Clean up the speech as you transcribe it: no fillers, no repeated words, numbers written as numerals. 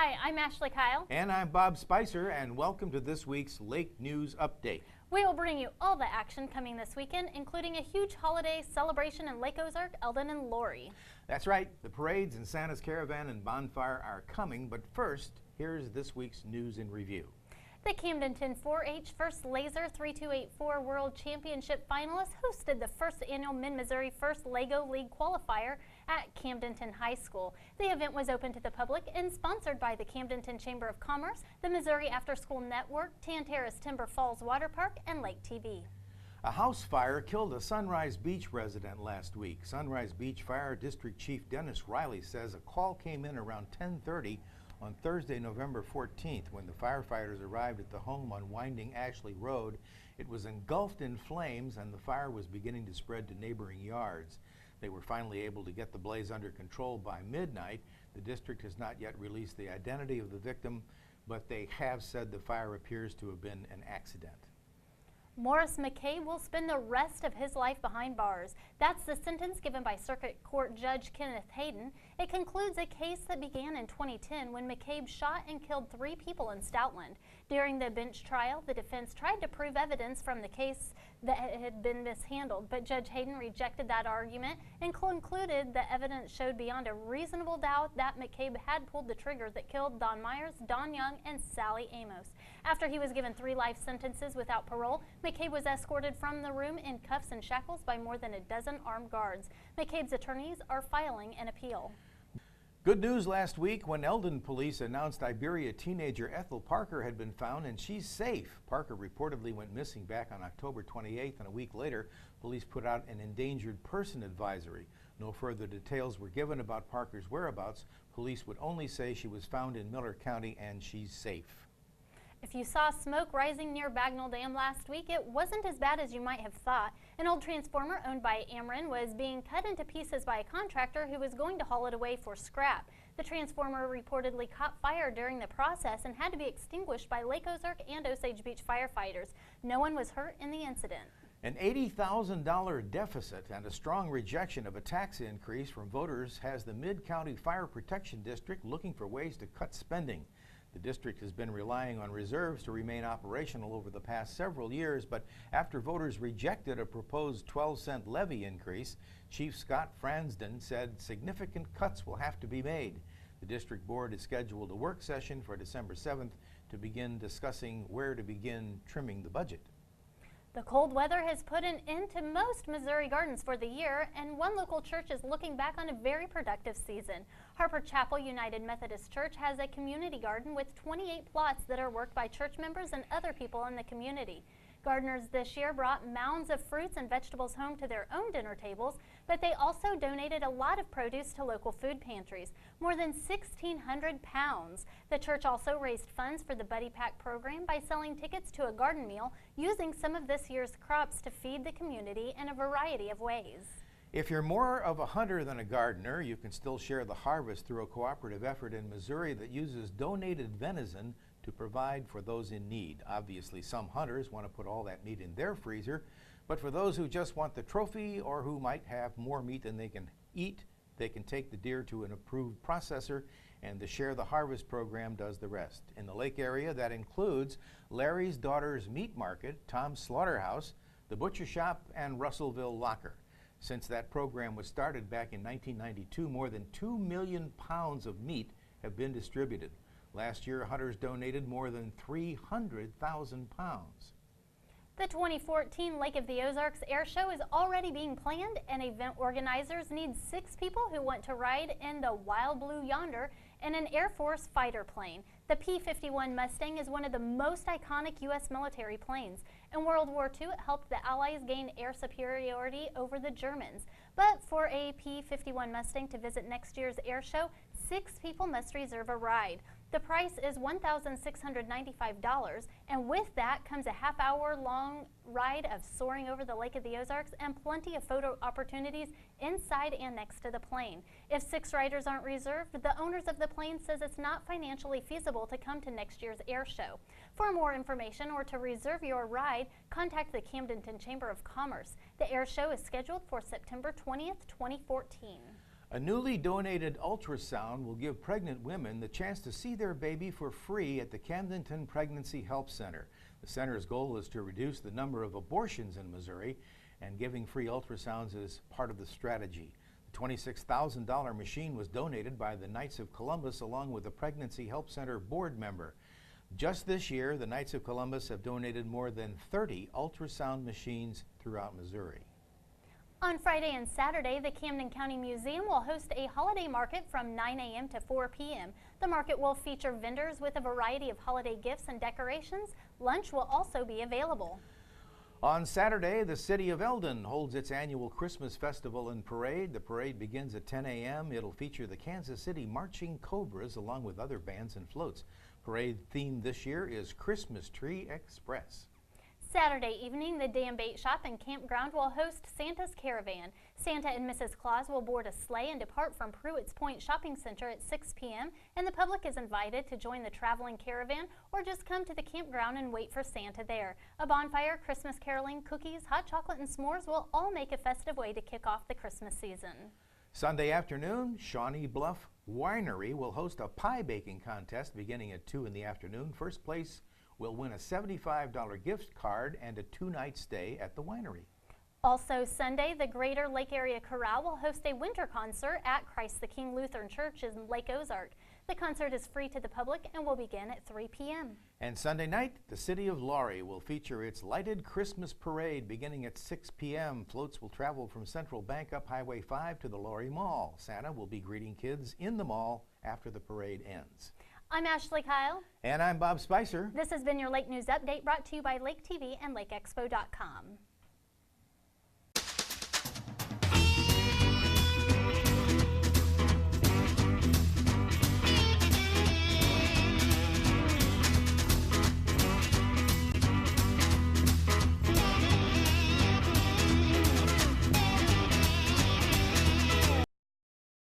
Hi, I'm Ashley Kyle. And I'm Bob Spicer, and welcome to this week's Lake News Update. We will bring you all the action coming this weekend, including a huge holiday celebration in Lake Ozark, Eldon, and Laurie. That's right, the parades and Santa's Caravan and Bonfire are coming, but first, here's this week's news in review. The Camdenton 4-H First Laser 3284 World Championship finalists hosted the first annual Mid-Missouri First LEGO League qualifier at Camdenton High School. The event was open to the public and sponsored by the Camdenton Chamber of Commerce, the Missouri After School Network, Tan Terrace Timber Falls Water Park, and Lake TV. A house fire killed a Sunrise Beach resident last week. Sunrise Beach Fire District Chief Dennis Riley says a call came in around 10:30 on Thursday, November 14th, when the firefighters arrived at the home on Winding Ashley Road. It was engulfed in flames and the fire was beginning to spread to neighboring yards. They were finally able to get the blaze under control by midnight. The district has not yet released the identity of the victim, but they have said the fire appears to have been an accident. Morris McCabe will spend the rest of his life behind bars. That's the sentence given by Circuit Court Judge Kenneth Hayden. It concludes a case that began in 2010 when McCabe shot and killed 3 people in Stoutland. During the bench trial, the defense tried to prove evidence from the case that had been mishandled, but Judge Hayden rejected that argument and concluded the evidence showed beyond a reasonable doubt that McCabe had pulled the trigger that killed Don Myers, Don Young, and Sally Amos. After he was given 3 life sentences without parole, McCabe was escorted from the room in cuffs and shackles by more than a dozen armed guards. McCabe's attorneys are filing an appeal. Good news last week when Eldon police announced Iberia teenager Ethel Parker had been found and she's safe. Parker reportedly went missing back on October 28th, and a week later, police put out an endangered person advisory. No further details were given about Parker's whereabouts. Police would only say she was found in Miller County and she's safe. If you saw smoke rising near Bagnell Dam last week, it wasn't as bad as you might have thought. An old transformer owned by Ameren was being cut into pieces by a contractor who was going to haul it away for scrap. The transformer reportedly caught fire during the process and had to be extinguished by Lake Ozark and Osage Beach firefighters. No one was hurt in the incident. An $80,000 deficit and a strong rejection of a tax increase from voters has the Mid-County Fire Protection District looking for ways to cut spending. The district has been relying on reserves to remain operational over the past several years, but after voters rejected a proposed 12-cent levy increase, Chief Scott Fransden said significant cuts will have to be made. The district board has scheduled a work session for December 7th to begin discussing where to begin trimming the budget. The cold weather has put an end to most Missouri gardens for the year, and one local church is looking back on a very productive season. Harper Chapel United Methodist Church has a community garden with 28 plots that are worked by church members and other people in the community. Gardeners this year brought mounds of fruits and vegetables home to their own dinner tables, but they also donated a lot of produce to local food pantries, more than 1,600 pounds. The church also raised funds for the Buddy Pack program by selling tickets to a garden meal, using some of this year's crops to feed the community in a variety of ways. If you're more of a hunter than a gardener, you can still share the harvest through a cooperative effort in Missouri that uses donated venison to provide for those in need. Obviously, some hunters want to put all that meat in their freezer, but for those who just want the trophy or who might have more meat than they can eat, they can take the deer to an approved processor, and the Share the Harvest program does the rest. In the lake area, that includes Larry's Daughter's Meat Market, Tom's Slaughterhouse, the Butcher Shop, and Russellville Locker. Since that program was started back in 1992, more than 2 million pounds of meat have been distributed. Last year, hunters donated more than 300,000 pounds. The 2014 Lake of the Ozarks Air Show is already being planned, and event organizers need 6 people who want to ride in the Wild Blue Yonder in an Air Force fighter plane. The P-51 Mustang is one of the most iconic U.S. military planes. In World War II, it helped the Allies gain air superiority over the Germans. But for a P-51 Mustang to visit next year's air show, 6 people must reserve a ride. The price is $1,695, and with that comes a half-hour-long ride of soaring over the Lake of the Ozarks and plenty of photo opportunities inside and next to the plane. If 6 riders aren't reserved, the owners of the plane says it's not financially feasible to come to next year's air show. For more information or to reserve your ride, contact the Camdenton Chamber of Commerce. The air show is scheduled for September 20th, 2014. A newly donated ultrasound will give pregnant women the chance to see their baby for free at the Camdenton Pregnancy Help Center. The center's goal is to reduce the number of abortions in Missouri, and giving free ultrasounds is part of the strategy. The $26,000 machine was donated by the Knights of Columbus along with a Pregnancy Help Center board member. Just this year, the Knights of Columbus have donated more than 30 ultrasound machines throughout Missouri. On Friday and Saturday, the Camden County Museum will host a holiday market from 9 a.m. to 4 p.m. The market will feature vendors with a variety of holiday gifts and decorations. Lunch will also be available. On Saturday, the city of Eldon holds its annual Christmas festival and parade. The parade begins at 10 a.m. It'll feature the Kansas City Marching Cobras along with other bands and floats. Parade theme this year is Christmas Tree Express. Saturday evening, the Dam Bait Shop and Campground will host Santa's Caravan. Santa and Mrs. Claus will board a sleigh and depart from Pruitt's Point Shopping Center at 6 p.m. and the public is invited to join the traveling caravan or just come to the campground and wait for Santa there. A bonfire, Christmas caroling, cookies, hot chocolate, and s'mores will all make a festive way to kick off the Christmas season. Sunday afternoon, Shawnee Bluff Winery will host a pie baking contest beginning at 2 in the afternoon. First place will win a $75 gift card and a 2-night stay at the winery. Also Sunday, the Greater Lake Area Chorale will host a winter concert at Christ the King Lutheran Church in Lake Ozark. The concert is free to the public and will begin at 3 p.m. And Sunday night, the city of Laurie will feature its lighted Christmas parade beginning at 6 p.m. Floats will travel from Central Bank up Highway 5 to the Laurie Mall. Santa will be greeting kids in the mall after the parade ends. I'm Ashley Kyle. And I'm Bob Spicer. This has been your Lake News Update brought to you by Lake TV and LakeExpo.com.